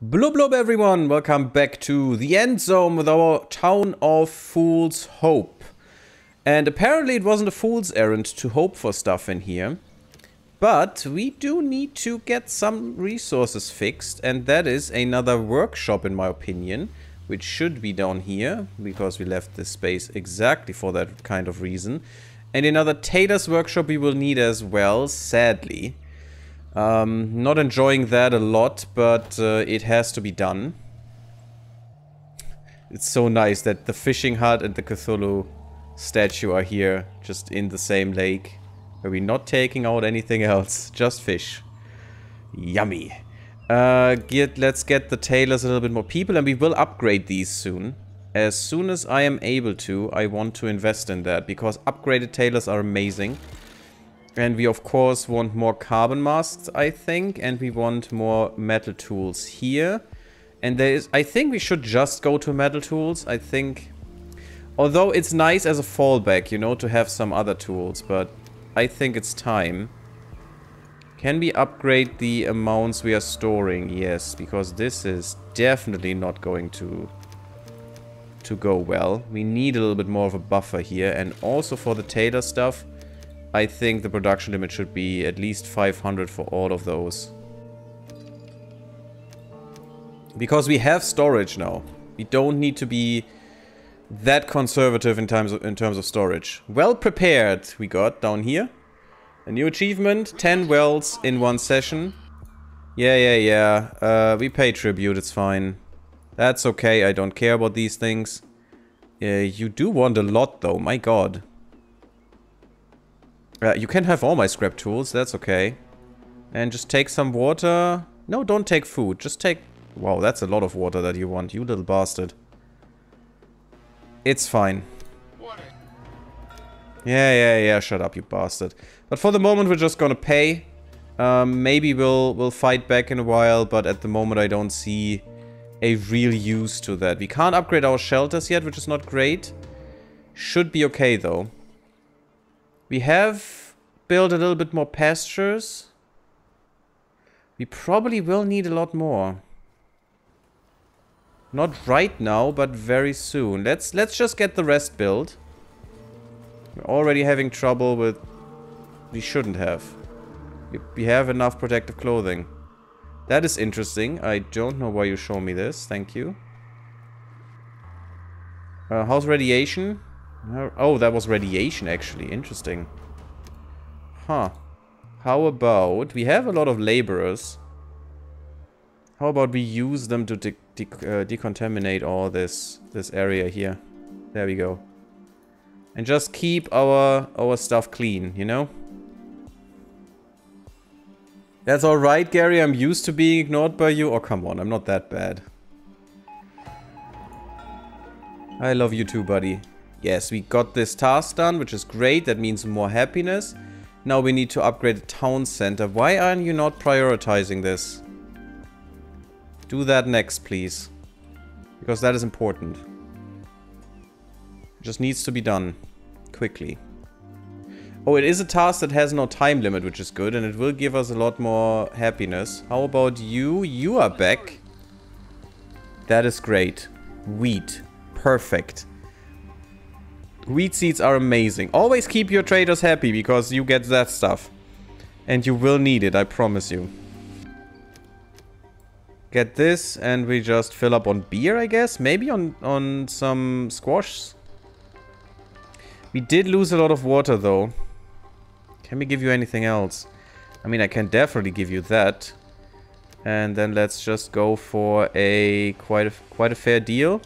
Blub blub everyone, welcome back to the end zone with our town of Fool's Hope. And apparently it wasn't a fool's errand to hope for stuff in here. But we do need to get some resources fixed, and that is another workshop in my opinion, which should be down here, because we left this space exactly for that kind of reason. And another tailor's workshop we will need as well, sadly. Not enjoying that a lot, but it has to be done. It's so nice that the fishing hut and the Cthulhu statue are here, just in the same lake. Where we're not taking out anything else, just fish. Yummy. Let's get the tailors a little bit more people, and we will upgrade these soon. As soon as I am able to, I want to invest in that, because upgraded tailors are amazing. And we of course want more carbon masks, I think, and we want more metal tools here. And I think we should just go to metal tools, I think. Although it's nice as a fallback, you know, to have some other tools, but I think it's time. Can we upgrade the amounts we are storing? Yes, because this is definitely not going to go well. We need a little bit more of a buffer here, and also for the tailor stuff. I think the production limit should be at least 500 for all of those. Because we have storage now. We don't need to be that conservative in terms of storage. Well prepared we got down here. A new achievement, 10 wells in one session. Yeah. We pay tribute, it's fine. That's okay, I don't care about these things. You do want a lot though, my god. You can have all my scrap tools, that's okay. And just take some water. No, don't take food, just take... Wow, that's a lot of water that you want, you little bastard. It's fine. Yeah, shut up, you bastard. But for the moment, we're just gonna pay. Maybe we'll fight back in a while, but at the moment I don't see a real use to that. We can't upgrade our shelters yet, which is not great. Should be okay, though. We have built a little bit more pastures. We probably will need a lot more. Not right now, but very soon. Let's just get the rest built. We're already having trouble with... We shouldn't have. We have enough protective clothing. That is interesting. I don't know why you show me this. Thank you. How's radiation? Oh, that was radiation, actually. Interesting. Huh. How about... We have a lot of laborers. How about we use them to decontaminate all this area here? There we go. And just keep our stuff clean, you know? That's alright, Gary. I'm used to being ignored by you. Oh, come on. I'm not that bad. I love you too, buddy. Yes, we got this task done, which is great. That means more happiness. Now we need to upgrade the town center. Why are you not prioritizing this? Do that next, please. Because that is important. It just needs to be done. Quickly. Oh, it is a task that has no time limit, which is good. And it will give us a lot more happiness. How about you? You are back. That is great. Wheat. Perfect. Wheat seeds are amazing. Always keep your traders happy, because you get that stuff. And you will need it, I promise you. Get this, and we just fill up on beer, I guess? Maybe on some squash? We did lose a lot of water, though. Can we give you anything else? I mean, I can definitely give you that. And then let's just go for a quite a fair deal.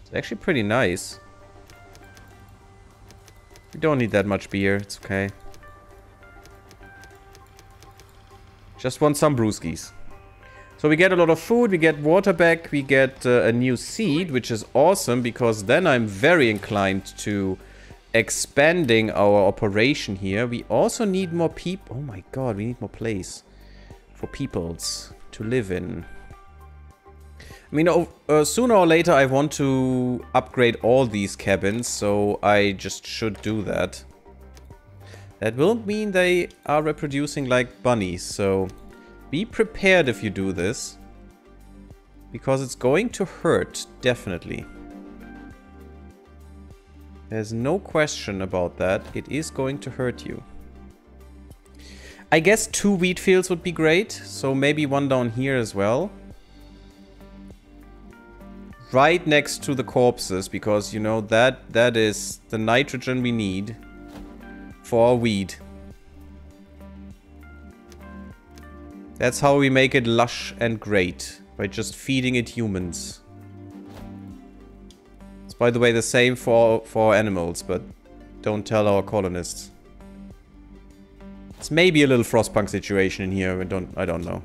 It's actually pretty nice. We don't need that much beer. It's okay. Just want some brewskis. So we get a lot of food. We get water back. We get a new seed, which is awesome, because then I'm very inclined to expanding our operation here. We also need more people. Oh my god, we need more place for peoples to live in. I mean, sooner or later I want to upgrade all these cabins, so I just should do that. That will mean they are reproducing like bunnies, so Be prepared if you do this. Because it's going to hurt, definitely. There's no question about that. It is going to hurt you. I guess 2 wheat fields would be great. So maybe one down here as well. Right next to the corpses. Because, you know, that is the nitrogen we need for our weed. That's how we make it lush and great. By just feeding it humans. It's, by the way, the same for animals, but don't tell our colonists. It's maybe a little Frostpunk situation in here. I don't know.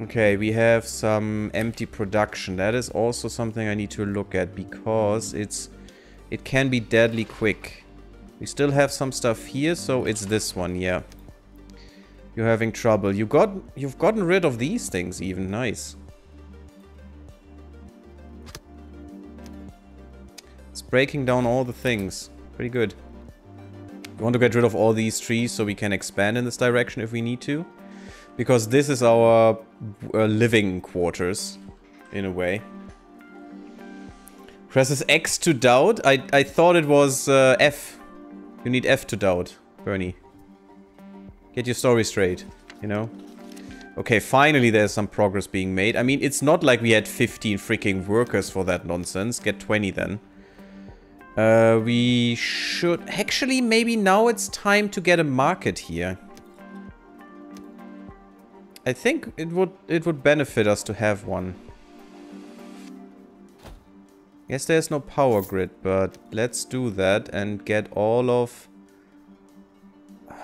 Okay, we have some empty production. That is also something I need to look at because it can be deadly quick. We still have some stuff here, so it's this one, yeah. You're having trouble. You've gotten rid of these things even. Nice. It's breaking down all the things. Pretty good. We want to get rid of all these trees so we can expand in this direction if we need to. Because this is our living quarters, in a way. Presses X to doubt. I thought it was F. You need F to doubt, Bernie. Get your story straight, you know? Okay, finally there's some progress being made. I mean, it's not like we had 15 freaking workers for that nonsense. Get 20 then. We should... Actually, maybe now it's time to get a market here. I think it would benefit us to have one. Yes, there's no power grid, but let's do that and get all of...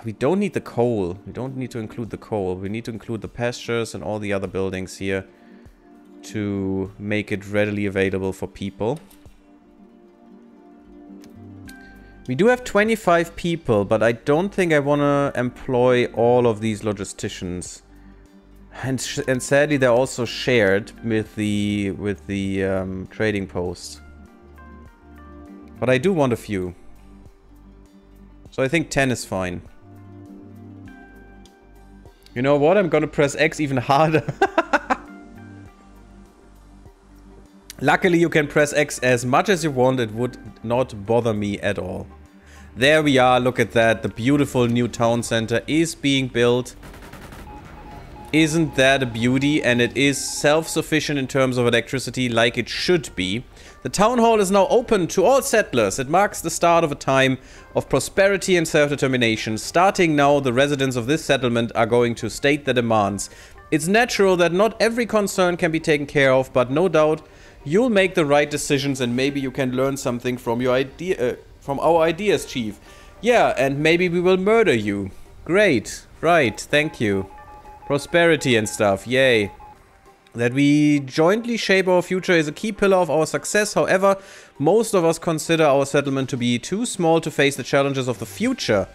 We don't need the coal. We don't need to include the coal. We need to include the pastures and all the other buildings here to make it readily available for people. We do have 25 people, but I don't think I want to employ all of these logisticians. And sadly, they're also shared with the trading post. But I do want a few. So I think 10 is fine. You know what? I'm gonna press X even harder. Luckily, you can press X as much as you want. It would not bother me at all. There we are. Look at that. The beautiful new town center is being built. Isn't that a beauty? And it is self-sufficient in terms of electricity like it should be. The town hall is now open to all settlers. It marks the start of a time of prosperity and self-determination. Starting now, the residents of this settlement are going to state their demands. It's natural that not every concern can be taken care of, but no doubt you'll make the right decisions and maybe you can learn something from your idea, from our ideas, Chief. Yeah, and maybe we will murder you. Great. Right, thank you. Prosperity and stuff, yay. That we jointly shape our future is a key pillar of our success. However, most of us consider our settlement to be too small to face the challenges of the future.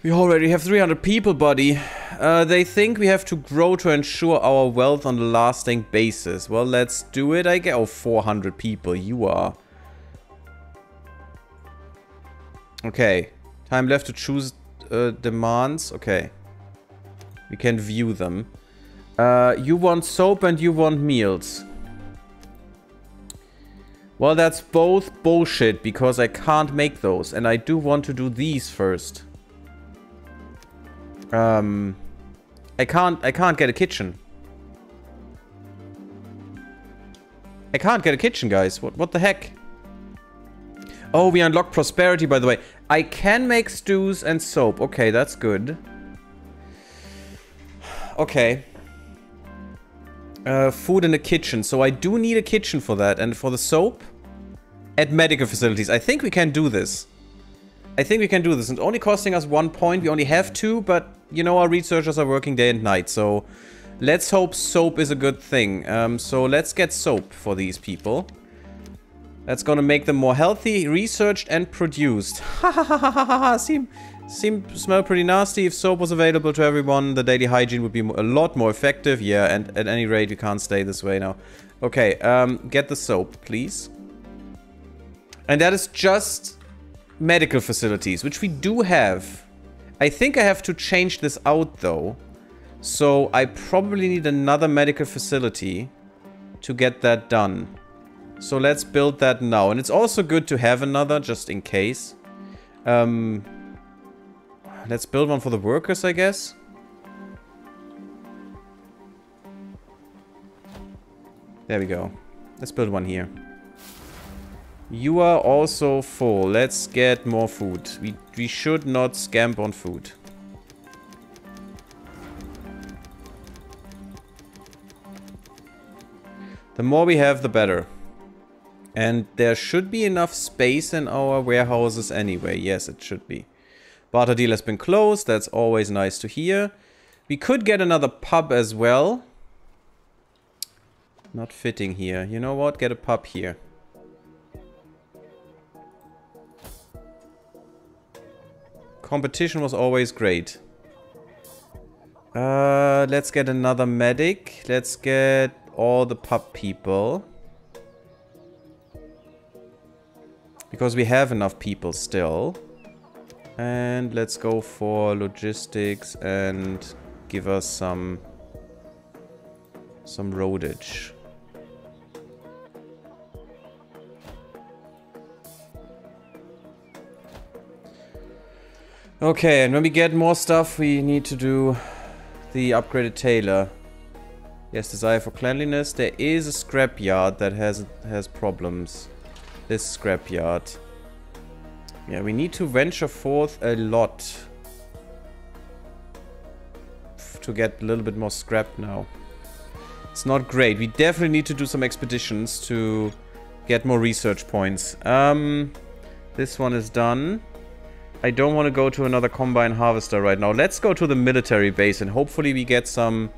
We already have 300 people, buddy. They think we have to grow to ensure our wealth on a lasting basis. Well, let's do it. I get 400 people. You are. Okay. Time left to choose demands. Okay. We can view them. You want soap and you want meals. Well, that's both bullshit because I can't make those. And I do want to do these first. I can't get a kitchen. I can't get a kitchen, guys. What the heck? Oh, we unlocked prosperity, by the way. I can make stews and soap. Okay, that's good. Okay. Food in the kitchen. So I do need a kitchen for that. And for the soap, at medical facilities. I think we can do this. I think we can do this. It's only costing us 1 point. We only have 2, but you know our researchers are working day and night. So let's hope soap is a good thing. So let's get soap for these people. That's gonna make them more healthy, researched and produced. Ha ha ha ha ha ha. Smell pretty nasty. If soap was available to everyone, the daily hygiene would be a lot more effective. Yeah, and at any rate, we can't stay this way now. Okay, get the soap, please. And that is just medical facilities, which we do have. I think I have to change this out though. So I probably need another medical facility to get that done. So let's build that now. And it's also good to have another just in case. Let's build one for the workers, I guess. There we go. Let's build one here. You are also full. Let's get more food. We should not scamp on food. The more we have, the better. And there should be enough space in our warehouses anyway. Yes, it should be. Barter deal has been closed. That's always nice to hear. We could get another pub as well. Not fitting here. You know what? Get a pub here. Competition was always great. Let's get another medic. Let's get all the pub people. Because we have enough people still. And let's go for logistics and give us some roadage. Okay, and when we get more stuff, we need to do the upgraded tailor. Yes, desire for cleanliness. There is a scrapyard that has problems. This scrapyard. Yeah, we need to venture forth a lot to get a little bit more scrap now. It's not great. We definitely need to do some expeditions to get more research points. This one is done. I don't want to go to another combine harvester right now. Let's go to the military base and hopefully we get some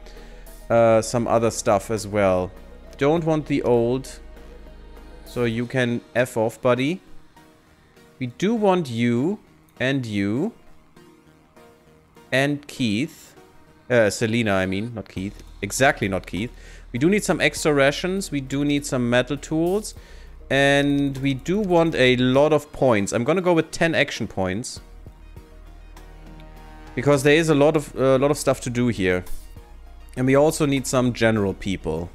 other stuff as well. Don't want the old. So you can F off, buddy. We do want you and Keith. Selena, I mean, not Keith. Exactly, not Keith. We do need some extra rations. We do need some metal tools. And we do want a lot of points. I'm gonna go with 10 action points. Because there is a lot of stuff to do here. And we also need some general people.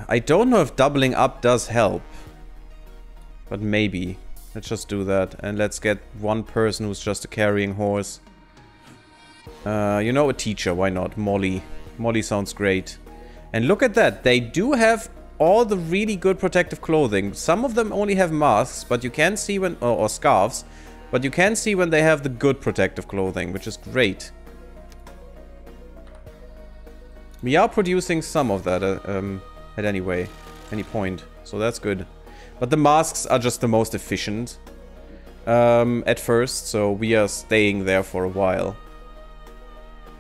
I don't know if doubling up does help. But maybe. Let's just do that. And let's get one person who's just a carrying horse. You know, a teacher. Why not? Molly. Molly sounds great. And look at that. They do have all the really good protective clothing. Some of them only have masks, but you can see when... Or scarves. But you can see when they have the good protective clothing, which is great. We are producing some of that at any point. So that's good. But the masks are just the most efficient at first, so we are staying there for a while.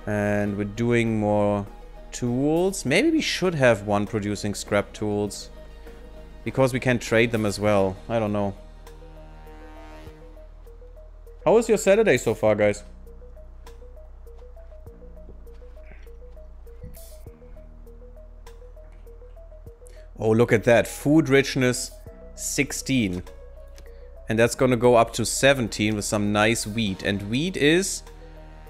And we're doing more tools. Maybe we should have one producing scrap tools. Because we can trade them as well. I don't know. How was your Saturday so far, guys? Oh, look at that. Food richness 16. And that's gonna go up to 17 with some nice wheat. And wheat is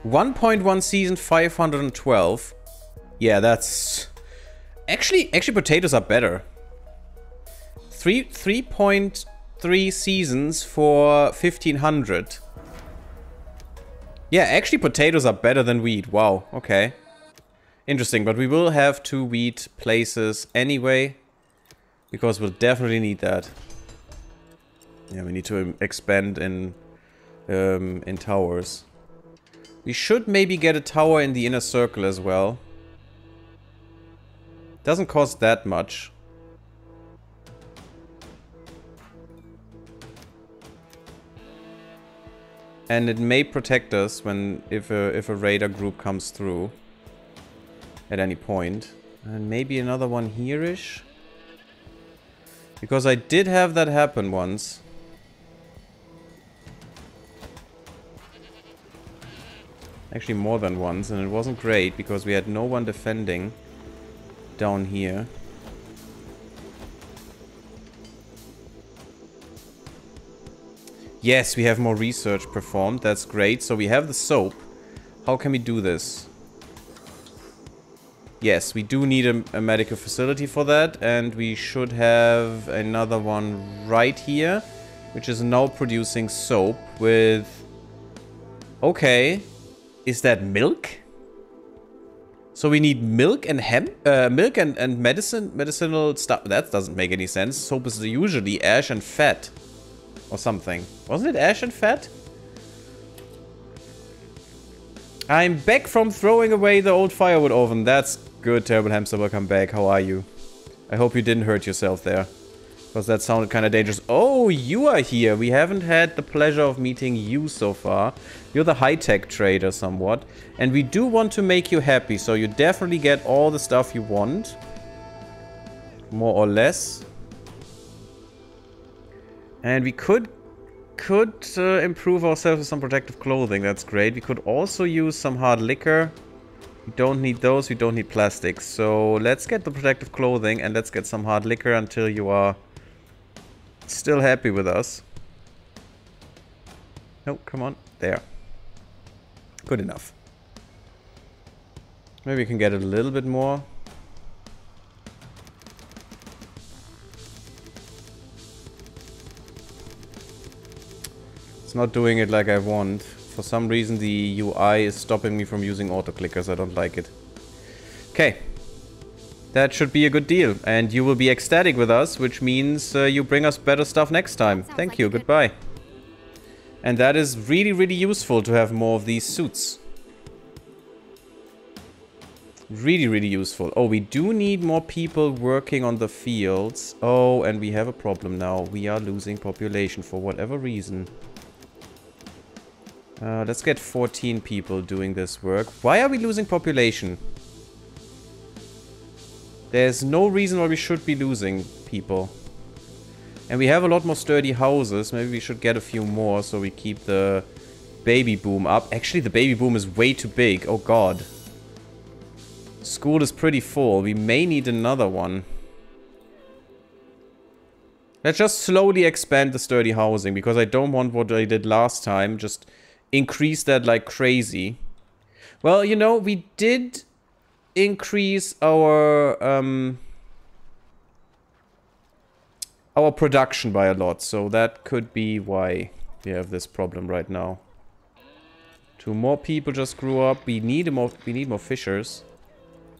1.1 season 512. Yeah, that's... Actually potatoes are better. 3.3 seasons for 1500. Yeah, actually potatoes are better than wheat. Wow, okay. Interesting, but we will have 2 wheat places anyway. Because we'll definitely need that. Yeah, we need to expand in towers. We should maybe get a tower in the inner circle as well. Doesn't cost that much. And it may protect us if a raider group comes through at any point. And maybe another one here-ish. Because I did have that happen once. Actually more than once, and it wasn't great because we had no one defending down here. Yes, we have more research performed. That's great. So we have the soap. How can we do this? Yes, we do need a medical facility for that. And we should have another one right here, which is now producing soap with... Okay. Is that milk? So we need milk and milk and medicinal stuff. That doesn't make any sense. Soap is usually ash and fat. Or something. Wasn't it ash and fat? I'm back from throwing away the old firewood oven. That's good, Terrible Hamster. Welcome back. How are you? I hope you didn't hurt yourself there. Because that sounded kind of dangerous. Oh, you are here. We haven't had the pleasure of meeting you so far. You're the high-tech trader somewhat. And we do want to make you happy. So you definitely get all the stuff you want. More or less. And we could improve ourselves with some protective clothing. That's great. We could also use some hard liquor. We don't need those. We don't need plastics. So let's get the protective clothing and let's get some hard liquor until you are still happy with us. No, come on. There. Good enough. Maybe we can get it a little bit more. It's not doing it like I want. For some reason the UI is stopping me from using auto clickers. I don't like it. Okay. That should be a good deal. And you will be ecstatic with us, which means you bring us better stuff next time. Thank you. Goodbye. And that is really, really useful to have more of these suits. Really, really useful. Oh, we do need more people working on the fields. Oh, and we have a problem now. We are losing population for whatever reason. Let's get 14 people doing this work. Why are we losing population? There's no reason why we should be losing people. And we have a lot more sturdy houses. Maybe we should get a few more so we keep the baby boom up. Actually, the baby boom is way too big. Oh god. School is pretty full. We may need another one. Let's just slowly expand the sturdy housing because I don't want what I did last time. Just increase that like crazy. Well, you know, we did increase our production by a lot, so that could be why we have this problem right now. 2 more people just grew up. We need more fishers.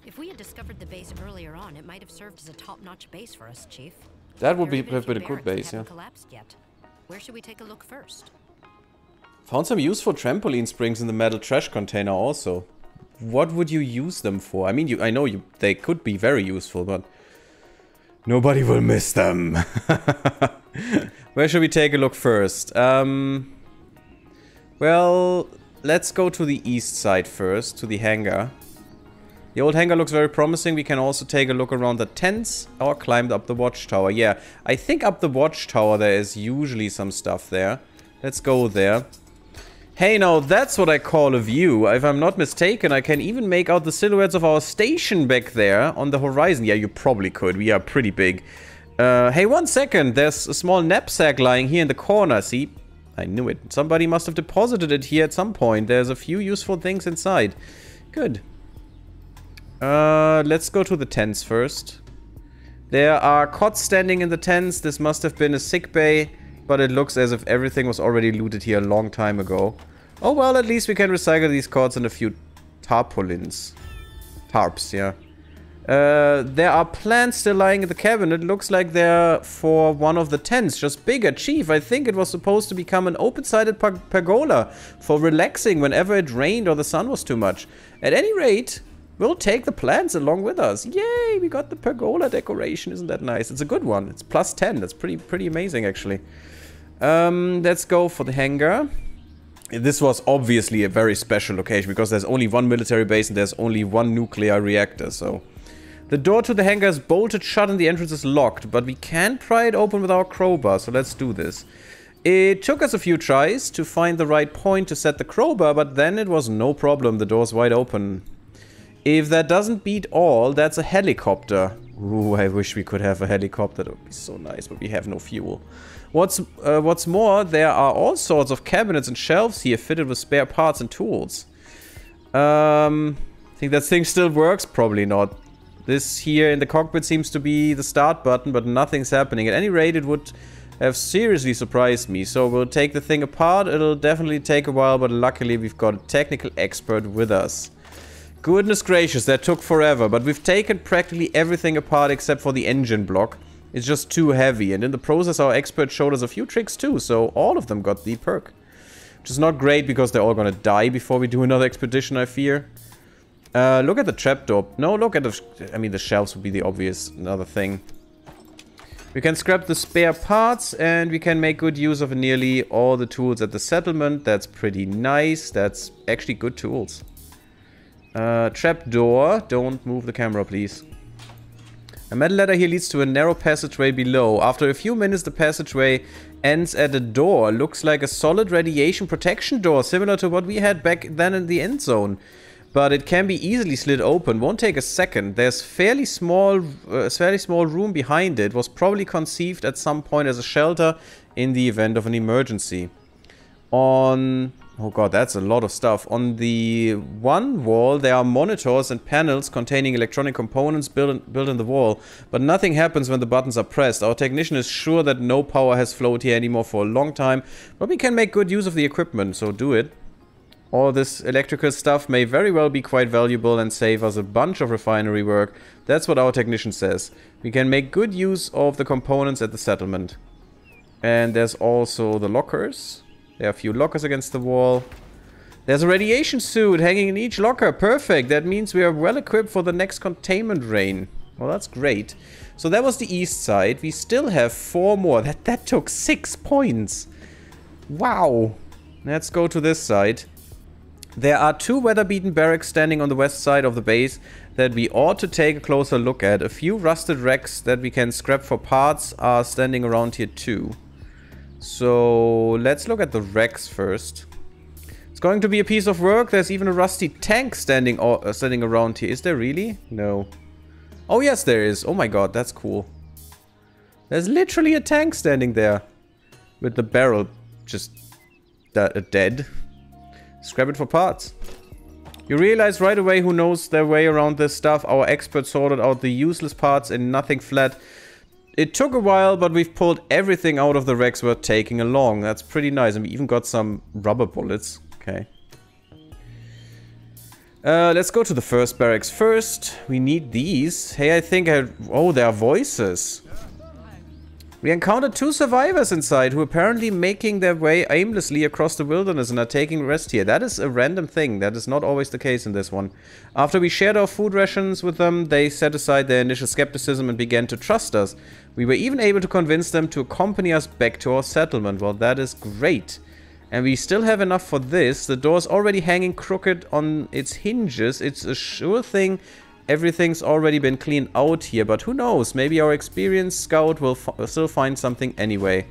If we had discovered the base earlier on, it might have served as a top-notch base for us, Chief. That would have been a good base, yeah. Collapsed yet. Where should we take a look first? Found some useful trampoline springs in the metal trash container also. What would you use them for? I mean, I know they could be very useful, but nobody will miss them. Where should we take a look first? Well, let's go to the east side first, to the hangar. The old hangar looks very promising. We can also take a look around the tents or climb up the watchtower. Yeah, I think up the watchtower there is usually some stuff there. Let's go there. Hey, now that's what I call a view. If I'm not mistaken, I can even make out the silhouettes of our station back there on the horizon. Yeah, you probably could. We are pretty big. Hey, 1 second. There's a small knapsack lying here in the corner. See? I knew it. Somebody must have deposited it here at some point. There's a few useful things inside. Good. Let's go to the tents first. There are cots standing in the tents. This must have been a sick bay. But it looks as if everything was already looted here a long time ago. Oh well, at least we can recycle these cots and a few tarpaulins. Tarps, yeah. There are plants still lying in the cabin. It looks like they're for one of the tents, just bigger. Chief, I think it was supposed to become an open-sided pergola for relaxing whenever it rained or the sun was too much. At any rate, we'll take the plants along with us. Yay, we got the pergola decoration. Isn't that nice? It's a good one. It's +10. That's pretty amazing, actually. Let's go for the hangar. This was obviously a very special location because there's only 1 military base and there's only 1 nuclear reactor, so... The door to the hangar is bolted shut and the entrance is locked, but we can pry it open with our crowbar, so let's do this. It took us a few tries to find the right point to set the crowbar, but then it was no problem. The door's wide open. If that doesn't beat all, that's a helicopter. Ooh, I wish we could have a helicopter. That would be so nice, but we have no fuel. What's more, there are all sorts of cabinets and shelves here fitted with spare parts and tools. Think that thing still works? Probably not. This here in the cockpit seems to be the start button, but nothing's happening. At any rate, it would have seriously surprised me. So we'll take the thing apart. It'll definitely take a while, but luckily we've got a technical expert with us. Goodness gracious, that took forever, but we've taken practically everything apart except for the engine block. It's just too heavy, and in the process our expert showed us a few tricks too, so all of them got the perk. Which is not great because they're all gonna die before we do another expedition, I fear. Look at the trapdoor. No, look at the... I mean, the shelves would be the obvious another thing. We can scrap the spare parts, and we can make good use of nearly all the tools at the settlement. That's pretty nice. That's actually good tools. Trapdoor. Don't move the camera, please. A metal ladder here leads to a narrow passageway below. After a few minutes, the passageway ends at a door. Looks like a solid radiation protection door, similar to what we had back then in the Endzone. But it can be easily slid open. Won't take a second. There's fairly small room behind it. Was probably conceived at some point as a shelter in the event of an emergency. On... oh god, that's a lot of stuff. On the one wall, there are monitors and panels containing electronic components built in the wall. But nothing happens when the buttons are pressed. Our technician is sure that no power has flowed here anymore for a long time. But we can make good use of the equipment, so do it. All this electrical stuff may very well be quite valuable and save us a bunch of refinery work. That's what our technician says. We can make good use of the components at the settlement. And there's also the lockers. There are a few lockers against the wall. There's a radiation suit hanging in each locker. Perfect. That means we are well equipped for the next containment rain. Well, that's great. So that was the east side. We still have 4 more. That took 6 points. Wow. Let's go to this side. There are 2 weather-beaten barracks standing on the west side of the base that we ought to take a closer look at. A few rusted wrecks that we can scrap for parts are standing around here too. So let's look at the wrecks first. It's going to be a piece of work. There's even a rusty tank standing around here. Is there really? No. Oh yes, there is. Oh my god, that's cool. There's literally a tank standing there with the barrel just dead. Scrap it for parts. You realize right away who knows their way around this stuff. Our expert sorted out the useless parts in nothing flat. It took a while, but we've pulled everything out of the wrecks we're taking along. That's pretty nice. And we even got some rubber bullets. Okay. Let's go to the first barracks first. We need these. Hey, I think oh, there are voices. We encountered 2 survivors inside who apparently making their way aimlessly across the wilderness and are taking rest here. That is a random thing. That is not always the case in this one. After we shared our food rations with them, they set aside their initial skepticism and began to trust us. We were even able to convince them to accompany us back to our settlement. Well, that is great. And we still have enough for this. The door's already hanging crooked on its hinges. It's a sure thing. Everything's already been cleaned out here, but who knows? Maybe our experienced scout will still find something anyway.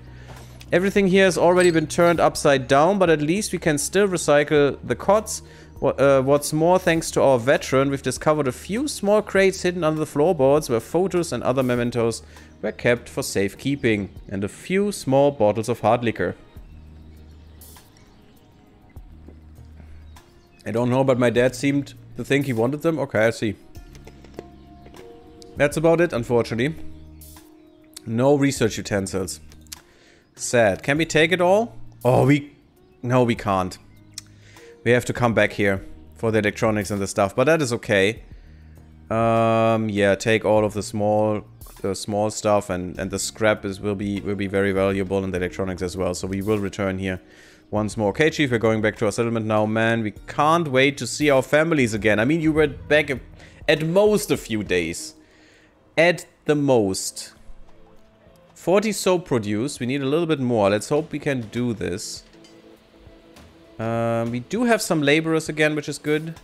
Everything here has already been turned upside down, but at least we can still recycle the cots. What's more, thanks to our veteran, we've discovered a few small crates hidden under the floorboards where photos and other mementos were kept for safekeeping, and a few small bottles of hard liquor. I don't know, but my dad seemed to think he wanted them. Okay, I see. That's about it, unfortunately. No research utensils. Sad. Can we take it all? Oh, no, we can't. We have to come back here for the electronics and the stuff, but that is okay. Yeah, take all of the small stuff, and the scrap will be very valuable, and the electronics as well. So we will return here once more. Okay, Chief, we're going back to our settlement now, man. We can't wait to see our families again. I mean, you were back at most a few days. At the most. 40 soap produced. We need a little bit more. Let's hope we can do this. We do have some laborers again, which is good.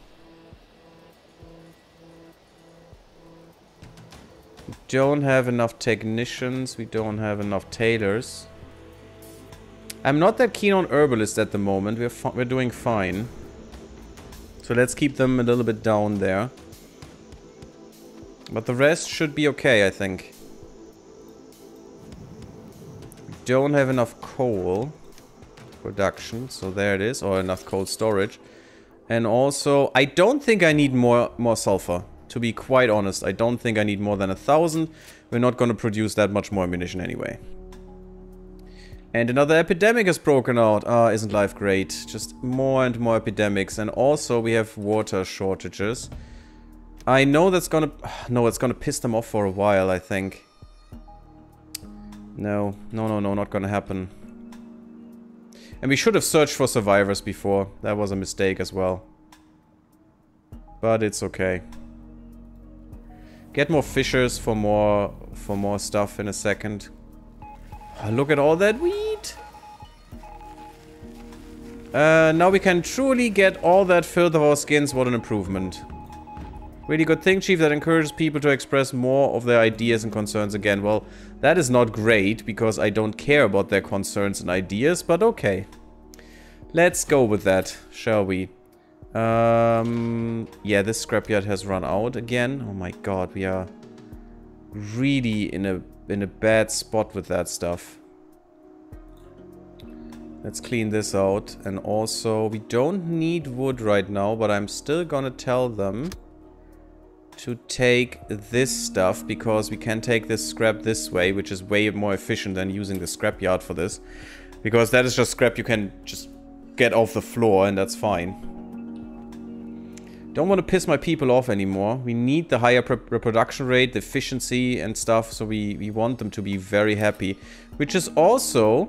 We don't have enough technicians. We don't have enough tailors. I'm not that keen on herbalists at the moment. We're doing fine. So let's keep them a little bit down there. But the rest should be okay, I think. We don't have enough coal production, so there it is, or enough coal storage. And also, I don't think I need more sulfur. To be quite honest, I don't think I need more than 1,000. We're not going to produce that much more ammunition anyway. And another epidemic has broken out. Ah, isn't life great? Just more and more epidemics. And also, we have water shortages. I know that's gonna... No, it's gonna piss them off for a while, I think. No, not gonna happen. And we should have searched for survivors before. That was a mistake as well. But it's okay. Get more fishers for more stuff in a second. Oh, look at all that wheat! Now we can truly get all that filth of our skins. What an improvement. Really good thing, Chief, that encourages people to express more of their ideas and concerns again. Well, that is not great, because I don't care about their concerns and ideas, but okay. Let's go with that, shall we? Yeah, this scrapyard has run out again. Oh my god, we are really in a bad spot with that stuff. Let's clean this out. And also, we don't need wood right now, but I'm still gonna tell them to take this stuff, because we can take this scrap this way, which is way more efficient than using the scrapyard for this. Because that is just scrap you can just get off the floor, and that's fine. Don't want to piss my people off anymore. We need the higher reproduction rate, the efficiency and stuff, so we want them to be very happy. Which is also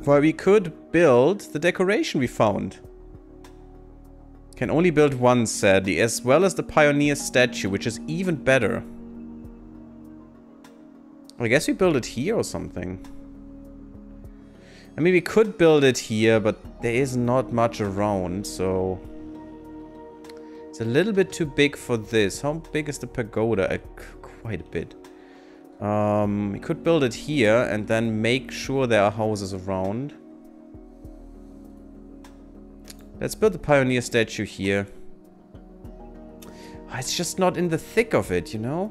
why we could build the decoration we found. Can only build one, sadly, as well as the Pioneer statue, which is even better. I guess we build it here or something. I mean, we could build it here, but there is not much around, so... It's a little bit too big for this. How big is the pagoda? Quite a bit. We could build it here and then make sure there are houses around. Let's build the Pioneer statue here. Oh, it's just not in the thick of it, you know?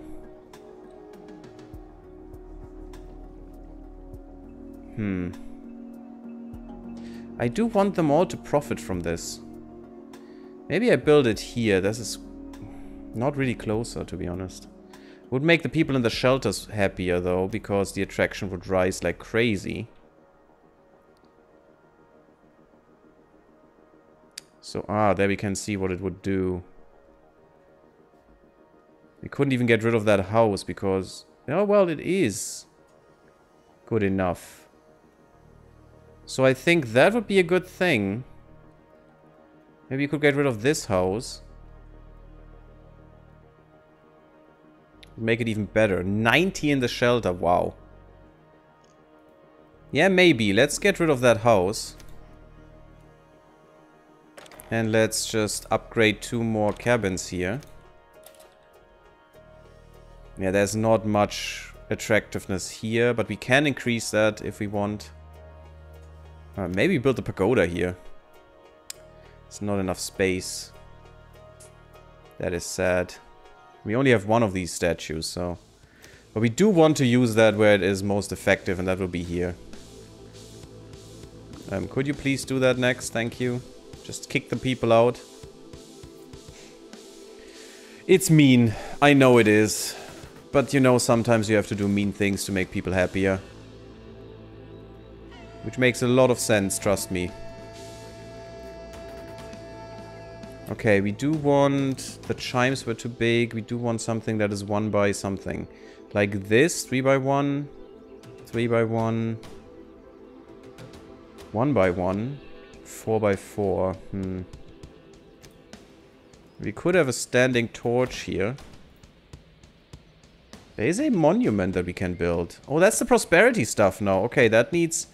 I do want them all to profit from this. Maybe I build it here. This is not really closer, to be honest. Would make the people in the shelters happier, though, because the attraction would rise like crazy. So, there we can see what it would do. We couldn't even get rid of that house because... Oh, well, it is good enough. So I think that would be a good thing. Maybe you could get rid of this house. Make it even better. 90 in the shelter, wow. Yeah, maybe. Let's get rid of that house. And let's just upgrade 2 more cabins here. Yeah, there's not much attractiveness here, but we can increase that if we want. Maybe build a pagoda here. It's not enough space. That is sad. We only have one of these statues, so... But we do want to use that where it is most effective, and that will be here. Could you please do that next? Thank you. Just kick the people out. It's mean. I know it is. But you know, sometimes you have to do mean things to make people happier. Which makes a lot of sense, trust me. Okay, we do want... The chimes were too big. We do want something that is 1 by something. Like this, 3 by 1. 3 by 1. 1 by 1. 4 by 4. We could have a standing torch here. There is a monument that we can build. Oh, that's the prosperity stuff now. Okay, that needs...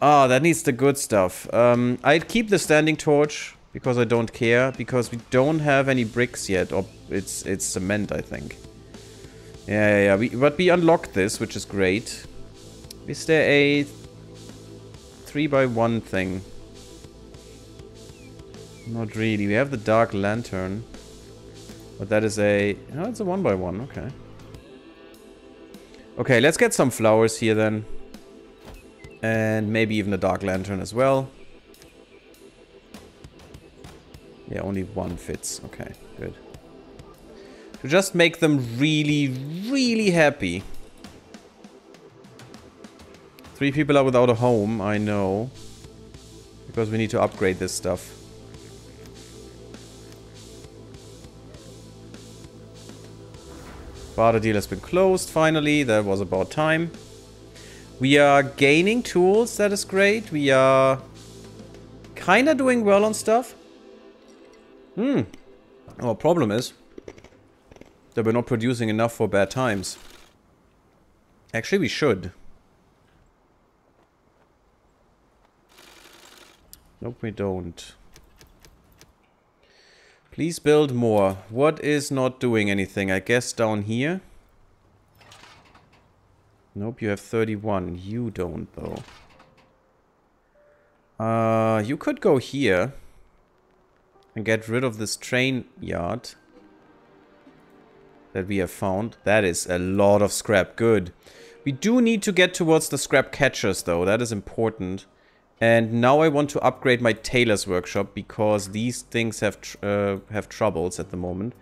Ah, that needs the good stuff. I'd keep the standing torch because I don't care. Because we don't have any bricks yet. Or it's cement, I think. Yeah. But we unlocked this, which is great. Is there a 3 by 1 thing? Not really. We have the dark lantern. But that is a... No, it's a 1x1, okay. Okay, let's get some flowers here then. And maybe even a dark lantern as well. Yeah, only one fits. Okay, good. To just make them really, really happy. 3 people are without a home, I know. Because we need to upgrade this stuff. Barter deal has been closed, finally. That was about time. We are gaining tools, that is great. We are kinda doing well on stuff. Our problem is that we're not producing enough for bad times. Actually, we should. Nope, we don't. Please build more. What is not doing anything? I guess down here? Nope, you have 31. You don't, though. You could go here. And get rid of this train yard. That we have found. That is a lot of scrap. Good. We do need to get towards the scrap catchers, though. That is important. And now I want to upgrade my tailor's workshop. Because these things have troubles at the moment.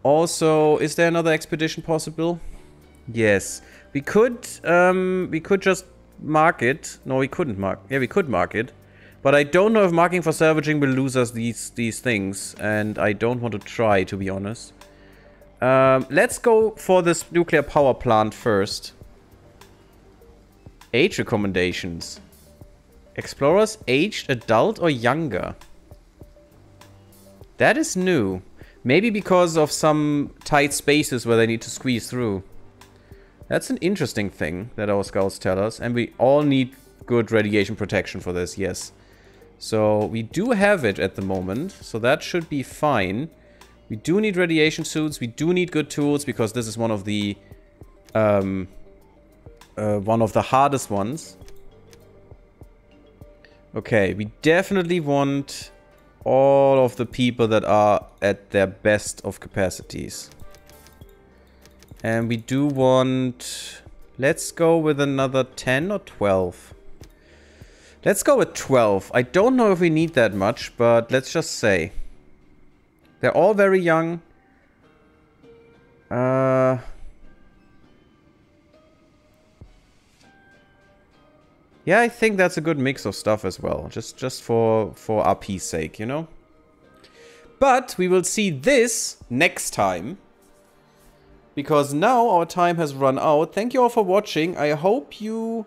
Also, is there another expedition possible? Yes. We could just mark it. No, we couldn't mark. Yeah, we could mark it. But I don't know if marking for salvaging will lose us these things. And I don't want to try, to be honest. Let's go for this nuclear power plant first. Age recommendations. Explorers aged, adult, or younger? That is new. Maybe because of some tight spaces where they need to squeeze through. That's an interesting thing that our scouts tell us. And we all need good radiation protection for this, yes. So we do have it at the moment. So that should be fine. We do need radiation suits. We do need good tools because this is one of the hardest ones. Okay, we definitely want all of the people that are at their best of capacities. And we do want... Let's go with another 10 or 12. Let's go with 12. I don't know if we need that much, but let's just say. They're all very young. Yeah, I think that's a good mix of stuff as well. Just for RP's sake, you know? But we will see this next time. Because now our time has run out. Thank you all for watching. I hope you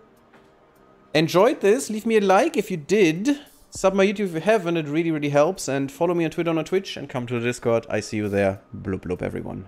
enjoyed this. Leave me a like if you did. Sub my YouTube if you haven't. It really, really helps. And follow me on Twitter and on Twitch. And come to the Discord. I see you there. Blub blub everyone.